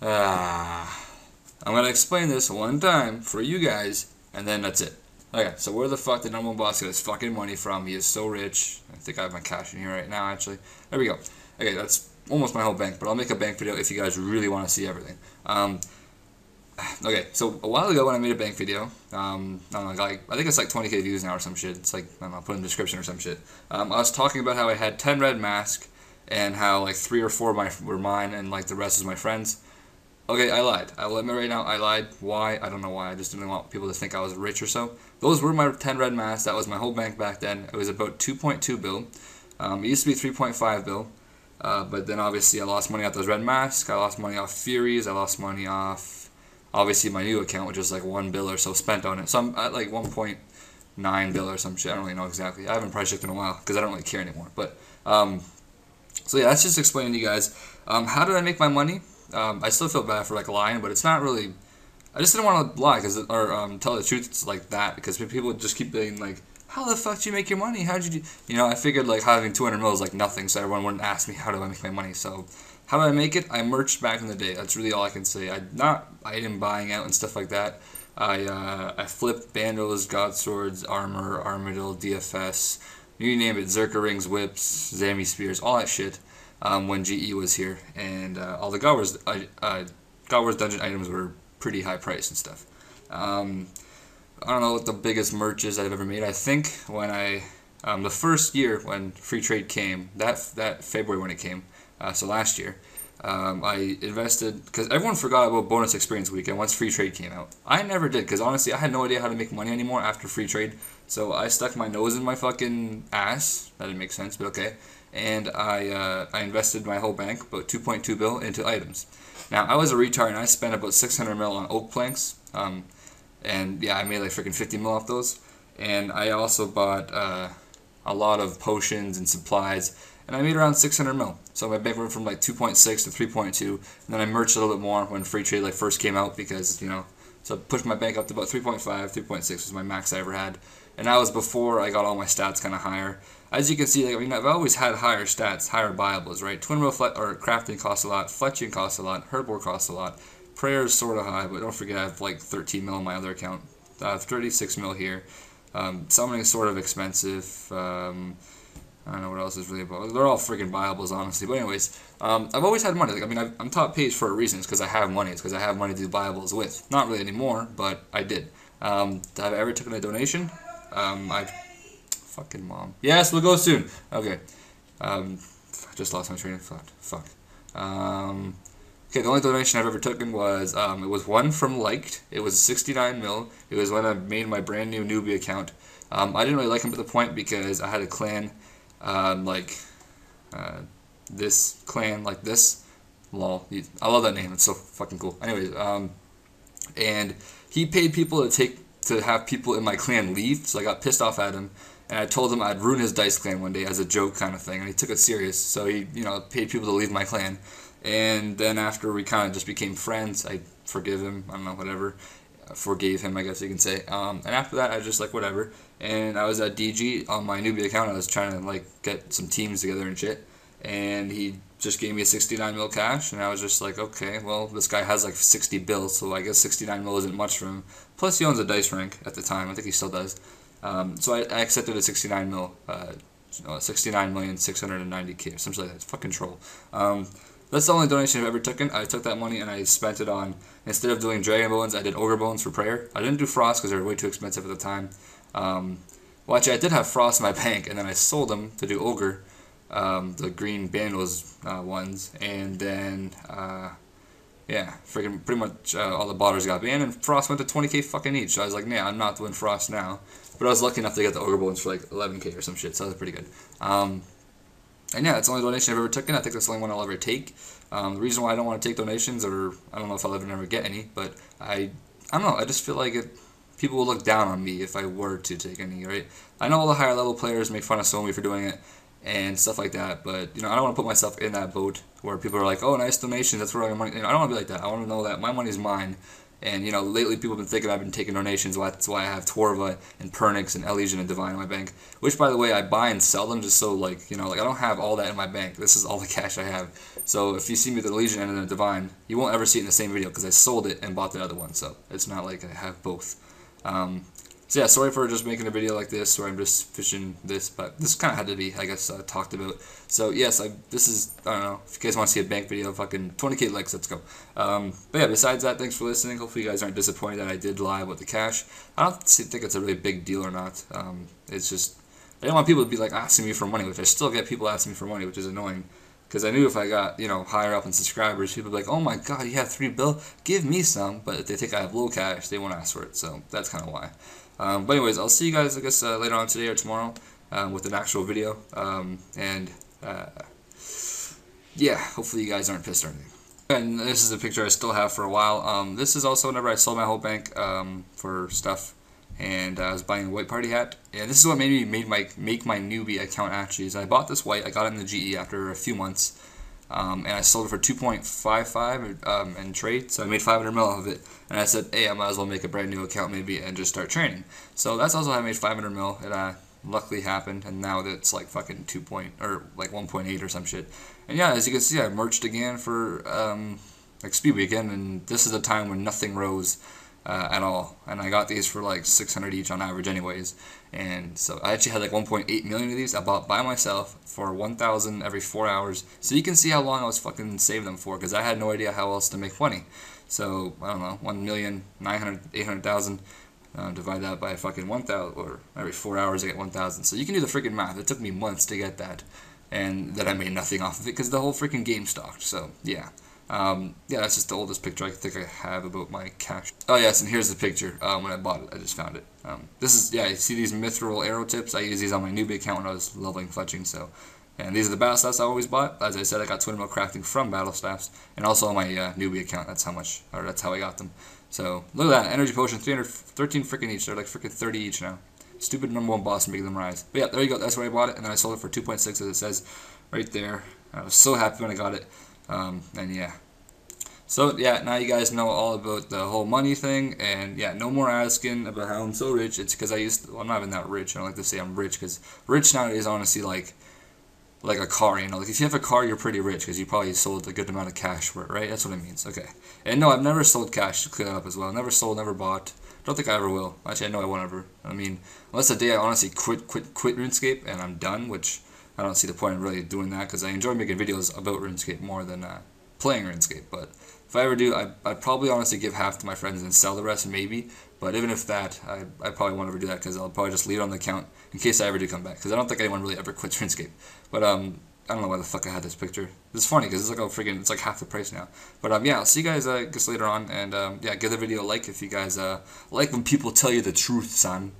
Ah, I'm gonna explain this one time for you guys, and then that's it. Okay, so where the fuck did number one boss get his fucking money from? He is so rich. I think I have my cash in here right now, actually. There we go. Okay, that's almost my whole bank, but I'll make a bank video if you guys really want to see everything. Okay, so a while ago when I made a bank video, I don't know, I think it's like 20k views now or some shit. It's like, I don't know, put in the description or some shit. I was talking about how I had 10 red masks and how like 3 or 4 were mine and like the rest is my friends. Okay, I lied. I will admit right now, I lied. Why? I don't know why. I just didn't want people to think I was rich or so. Those were my 10 red masks. That was my whole bank back then. It was about 2.2 bill. It used to be 3.5 bill. But then obviously I lost money off those red masks. I lost money off Furies. I lost money off obviously my new account, which is like 1 bill or so spent on it. So I'm at like 1.9 bill or some shit. I don't really know exactly. I haven't price checked in a while because I don't really care anymore. But so yeah, that's just explaining to you guys. How did I make my money? I still feel bad for like lying, but it's not really. I just didn't want to lie or tell the truth. It's like that because people just keep being like, "How the fuck do you make your money? How did you do?" You know, I figured like having 200 mil is like nothing, so everyone wouldn't ask me how do I make my money. So how did I make it? I merched back in the day. That's really all I can say. I not item buying out and stuff like that. I flipped bandos, god swords, armor, armadillo, DFS, you name it, Zerka rings, whips, Zami spears, all that shit. When GE was here, and all the God Wars dungeon items were pretty high priced and stuff. I don't know what the biggest merch is I've ever made. I think when the first year when free trade came, that February when it came, so last year, I invested because everyone forgot about bonus experience weekend once free trade came out. I never did because honestly I had no idea how to make money anymore after free trade. So I stuck my nose in my fucking ass. That didn't make sense, but okay. And I invested my whole bank, about 2.2 bill, into items. Now I was a retard and I spent about 600 mil on oak planks. And yeah, I made like freaking 50 mil off those. And I also bought a lot of potions and supplies, and I made around 600 mil. So my bank went from like 2.6 to 3.2, and then I merged a little bit more when free trade like first came out because so I pushed my bank up to about 3.5, 3.6 was my max I ever had, and that was before I got all my stats kind of higher. As you can see, like, I mean, I've always had higher stats, higher buyables, right? Twin Will or crafting costs a lot, fletching costs a lot, herbivore costs a lot. Prayer is sort of high, but don't forget I have like 13 mil on my other account. I have 36 mil here. Summoning is sort of expensive. I don't know what else is really about. They're all freaking buyables, honestly. But anyways, I've always had money. Like, I mean, I'm top page for a reason. It's because I have money. It's because I have money to do buyables with. Not really anymore, but I did. Have I ever taken a donation? I fucking mom. Yes, we'll go soon. Okay. I just lost my train of thought. Fuck. Okay, the only donation I've ever taken was it was one from Liked. It was 69 mil. It was when I made my brand new newbie account. I didn't really like him to the point because I had a clan like this clan like this. Lol. I love that name. It's so fucking cool. Anyways, and he paid people to have people in my clan leave. So I got pissed off at him, and I told him I'd ruin his dice clan one day as a joke kind of thing, and he took it serious. So he paid people to leave my clan. And then after we kind of just became friends, I forgive him. I don't know, whatever. Forgave him, I guess you can say. And after that, I just like whatever. And I was at DG on my newbie account. I was trying to like get some teams together and shit. And he just gave me a 69 mil cash, and I was just like, okay, well, this guy has like 60 bills, so I guess 69 mil isn't much for him. Plus, he owns a dice rank at the time. I think he still does. So I accepted a 69 mil, 69,690,000 or something like that. It's fucking troll. That's the only donation I've ever taken. I took that money and I spent it on, instead of doing Dragon Bones, I did Ogre Bones for prayer. I didn't do Frost because they were way too expensive at the time. Well, actually, I did have Frost in my bank, and then I sold them to do Ogre, the green Bandos ones, and then, yeah, freaking pretty much all the botters got banned, and Frost went to 20k fucking each. So I was like, nah, I'm not doing Frost now. But I was lucky enough to get the Ogre Bones for like 11k or some shit, so that was pretty good. And yeah, that's the only donation I've ever taken. I think that's the only one I'll ever take. The reason why I don't want to take donations, or I don't know if I'll ever get any, but I don't know. I just feel like people will look down on me if I were to take any, right? I know all the higher level players make fun of Somi for doing it and stuff like that, but I don't want to put myself in that boat where people are like, oh, nice donation, that's where all your money. I don't want to be like that. I want to know that my money is mine, And, you know, lately people have been thinking I've been taking donations. That's why I have Torva and Pernix and Elysian and Divine in my bank. Which, by the way, I buy and sell them just so, like, you know, like I don't have all that in my bank. This is all the cash I have. So if you see me with the Elysian and the Divine, you won't ever see it in the same video because I sold it and bought the other one. So it's not like I have both. So yeah, sorry for just making a video like this where I'm just fishing this, but this kind of had to be, I guess, talked about. So yes, this is, I don't know, if you guys want to see a bank video, fucking 20k likes, let's go. But yeah, besides that, thanks for listening. Hopefully you guys aren't disappointed that I did lie about the cash. I don't think it's a really big deal or not. It's just, I don't want people to be like asking me for money, which I still get people asking me for money, which is annoying. Because I knew if I got, you know, higher up in subscribers, people would be like, oh my god, you have $3 billion, give me some. But if they think I have low cash, they won't ask for it. So that's kind of why. But anyways, I'll see you guys, I guess, later on today or tomorrow with an actual video. Yeah, hopefully you guys aren't pissed or anything. And this is a picture I still have for a while. This is also whenever I sold my whole bank for stuff. And I was buying a white party hat. And this is what made me make my newbie account actually. Is I bought this white, I got it in the GE after a few months. And I sold it for 2.55 in trade, so I made 500 mil off of it. And I said, hey, I might as well make a brand new account maybe and just start training. So that's also how I made 500 mil. It luckily happened, and now it's like fucking 1.8 or some shit. And yeah, as you can see, I merged again for like Speed Weekend, and this is a time when nothing rose at all. And I got these for like 600 each on average anyways. And so I actually had like 1.8 million of these I bought by myself for 1,000 every 4 hours. So you can see how long I was fucking saving them for, because I had no idea how else to make money. So I don't know, 800,000 divide that by fucking 1,000, or every 4 hours I get 1,000. So you can do the freaking math. It took me months to get that, and then I made nothing off of it because the whole freaking game stocked. So yeah. Yeah, that's just the oldest picture I think I have about my cash. Oh yes, and here's the picture when I bought it. I just found it. This is, yeah, you see these mithril arrow tips? I use these on my newbie account when I was leveling fletching, so. And these are the battle staffs I always bought. As I said, I got Twin Mill crafting from battle staffs, and also on my newbie account. That's how I got them. So look at that, energy potion, 313 freaking each. They're like freaking 30 each now. Stupid #1 boss making them rise. But yeah, there you go. That's where I bought it, and then I sold it for 2.6, as it says right there. I was so happy when I got it. And yeah. So yeah, now you guys know all about the whole money thing, and yeah, no more asking about how I'm so rich. It's because well, I'm not even that rich. I don't like to say I'm rich, because rich nowadays, honestly, like a car, you know, like if you have a car, you're pretty rich because you probably sold a good amount of cash for it, right? That's what it means. Okay. And no, I've never sold cash, to clear that up as well. Never sold, never bought. Don't think I ever will. Actually, I know I won't ever. I mean, unless the day I honestly quit RuneScape and I'm done, which I don't see the point in really doing that, because I enjoy making videos about RuneScape more than playing RuneScape. But if I ever do, I'd probably honestly give half to my friends and sell the rest maybe. But even if that, I probably won't ever do that, because I'll probably just leave it on the account in case I ever do come back. Because I don't think anyone really ever quits RuneScape. But I don't know why the fuck I had this picture. It's funny because it's like it's like half the price now. But yeah, I'll see you guys I guess later on, and yeah, give the video a like if you guys like when people tell you the truth, son.